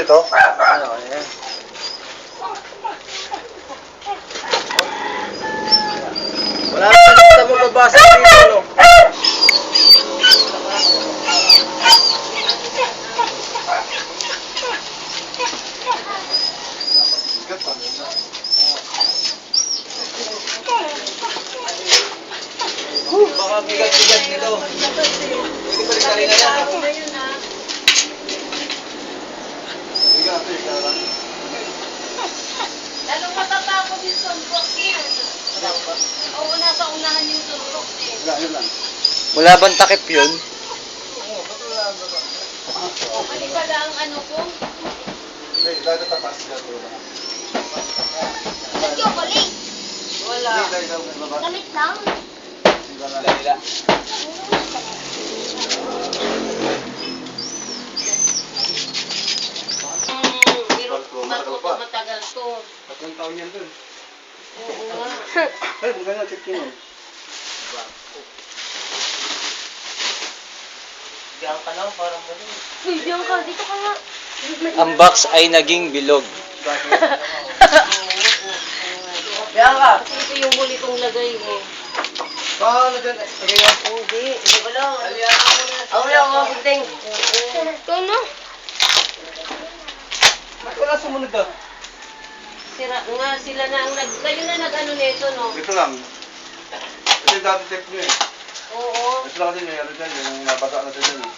ito? Ano, yan. Wala ka na mababasa dito, no? Baka bigat-bigat nito. Pwede pa rin karina yan. Bigat, isa lang. Lalong matatapos yung sunrok yan. Oo, nasa unahan yung sunrok eh. Yun lang. Wala bang takip yun? Mali pala ang ano ko. Hindi, dahil tapas siya. May chocolate. Wala. Gamit lang. Dalila. Pero matagal to. 3 taon yan dun. Oo nga. Ay, maganda check yun. Diyan ka lang, parang mali. Diyan ka, dito ka nga. Ang box ay naging bilog. Diyan ka. Kasi ito yung huli kong lagay eh. Paano dyan? Hindi. Hindi ko lang. Ako lang, mga bunting. Ito na. Ba't wala sumunod ah? Sira nga sila na ang kayo na nag-ano nito no. Ito lang. Ito yung dati tape nyo eh. Oo. Ito lang din may ano dyan, yung nabasa na dyan eh.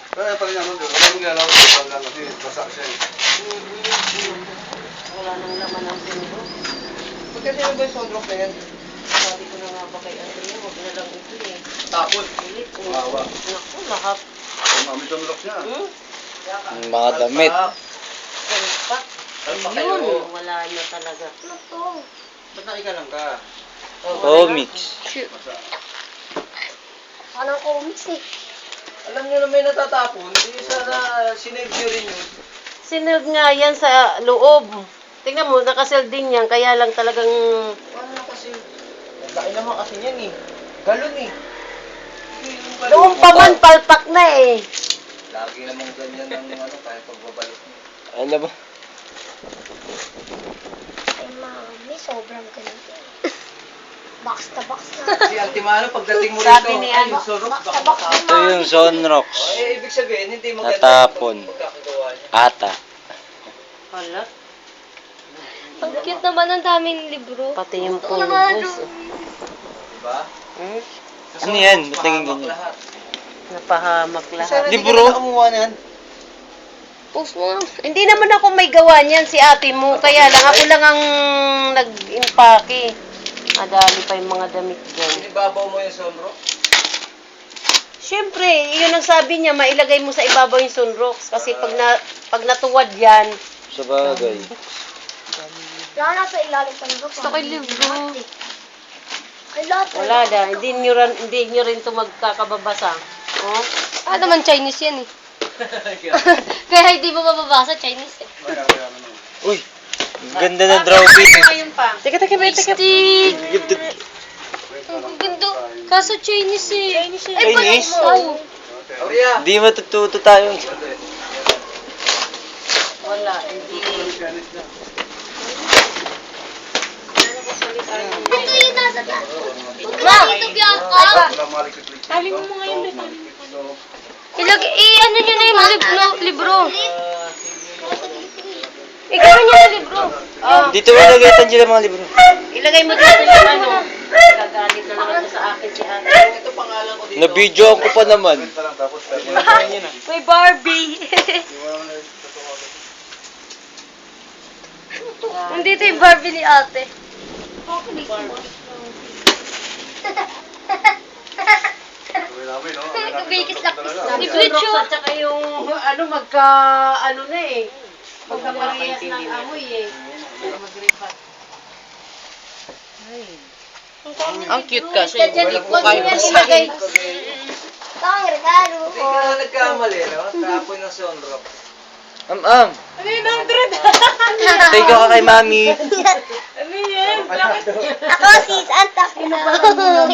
Pero pa rin ano doon, wala mong galaw ito lang kasi basa siya eh. Wala nang laman ng sunrok. Pagkasi ano ba yung soundrock na yan? Sabi ko na nga ba kay Andrea, huwag na lang ito eh. Tapon. Pilit eh. Wawa. Naku, lahat. Mami tumulok niya. Mga damit. Salpak. Salpak kayo. Yun, wala na talaga. Ano to? Ba't nakika lang ka? Comics. Anong comics eh. Alam niyo na may natatapon, hindi sana sinave nyo rin yun. Sinilg nga yan sa loob. Tingnan mo, nakasel din yan, kaya lang talagang... Paano na kasi? Ang laki naman kasi yan eh. Galon eh. Noong pa man, palpak na eh. Lagi namang ganyan ang ano, kahit pagbabalik niyo. Alam mo? Ay mami, sobrang ganito. Box na box na. Si Altimano, pagdating mo Sabi rito, ni ay, ano, yung surok, box baka na box makapon. Ito yung Sonrox. Eh, ibig sabihin, hindi maganda. Natapon. Pagkakagawa niya. Ata. Hala, Ang cute naman, ang daming libro. pati yung Ito naman, pulbos. Diba? Hmm? Sa Ano surok, yan? Ba't naging pahamak ganyan? lahat. Napahamak Sana lahat. hindi Libro? ka na kumuha na yan. Post mo nga. Hindi naman ako may gawa niyan, si ate mo. Kaya lang, ako lang ang nag-impake. Madali pa yung mga damit dyan. Inibabaw mo yung sunrock. Siyempre, yun ang sabi niya, mailagay mo sa ibabaw yung sunrocks. Kasi pag natuwad yan, Sa bagay. Wala na sa ilalim pa ng box. Gusto ko yung libro. Ay, lahat. wala na. Hindi nyo rin ito magkakababasa. Oh? Ah, naman Chinese yan eh. Kaya hindi mo mababasa Chinese eh. Uy! Ang ganda ng drawing. Ngayon pa. Teka, Mystic! Ang ganda. Kaso Chinese eh. Ay, Chinese? Oo. Aurea! Hindi matututo tayo. Wala. Hindi. Ito yung nasa taas. Wow! Ito Bianca. Tali mo mga yun. Ano nyo na yung libro. Ikaw nyo na libro. Dito mo lagay tanggil ang mga libro. Ilagay mo dito yung ano. Gagalit na naman ito sa akin si ate. Ito pangalan ko dito. Na-videoan ko pa naman. May Barbie. Nandito yung Barbie ni ate. Sunrocks at saka yung ano ano na eh. Magkaparehas ng amoy eh. Ang cute kasi. Wala po kayo ilagay. Ang regalo Hindi ko. ka na nagkamali, no? Kapoy ng sunrock. Am-am. Ano yun, 100? Say ka kay mami. Ano yan? Ako si Santa Claus.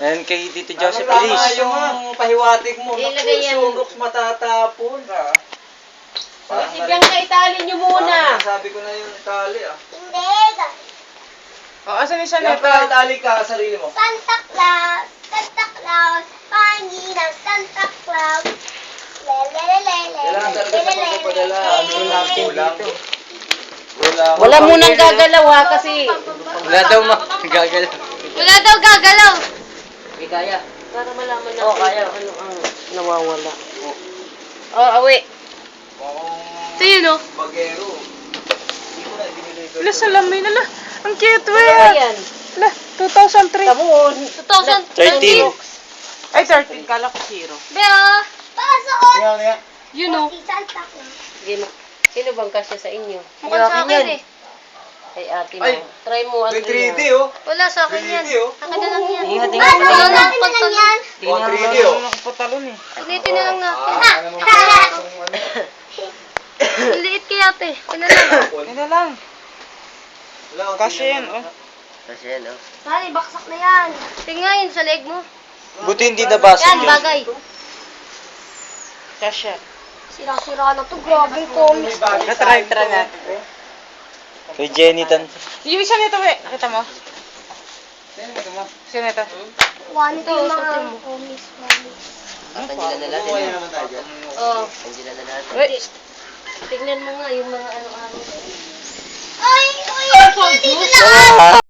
Ayan kay Tito Joseph Tama Elise. yung pahiwatig mo. Ilagay yan. Sunrocks matatapon. Si Bianca, itali nyo muna. Sabi ko na yung tali ah. Hindi. Oh, asan yung siya Yan pa, tali ka sa sarili mo. Santa Claus, pangi ng Santa Claus. Kailangan talaga sa pagpapadala. Ano lang dito? Wala munang gagalaw ha, kasi Wala daw gagalaw. Wala daw gagalaw. Hindi kaya. para malaman natin Oo, kaya. kung ano ang nawawala. Oh, awi. Ito yun, oh. Bagero. Hindi ko na ibinigay. Wala, salamin na. Ang cute, Ano ba yan? Wala, 2003. Kamuon. 2013. Ay, 13. Kala ko 0. Bea, pasok. Yun o. Si Santa Claus. Sige, sino bang kasya sa inyo? Mukhang sa akin eh. Kay ate mo. Ay, Try mo, May Andrea. 3D oh. Wala sa akin yan. 3D oh. Akin na lang yan. Ingat, ingat. Ano na lang na lang yan? Oh, 3D oh. Nakapatalon eh. Ulitin na lang natin. Ano mo ano? Ang liit kaya ate. Akin na lang. Yan na lang. Wala akong Kasi tingnan yan, mo. oh. Kasi yan, oh. Sali, baksak na yan. Tingnan yun sa leg mo. Buti hindi nabasa Yan, bagay. Kasha. Sira-sira na to. Grabe yung comics. Try natin. Kay Jenny tan. Yung isa nito, we. Nakita mo? Sino ito? One to yung mga comics. Angela na natin. Kaya naman tayo dyan. Oh. Angela na natin. Wait. Tignan mo nga yung mga ano-ano. Ay, dito lahat.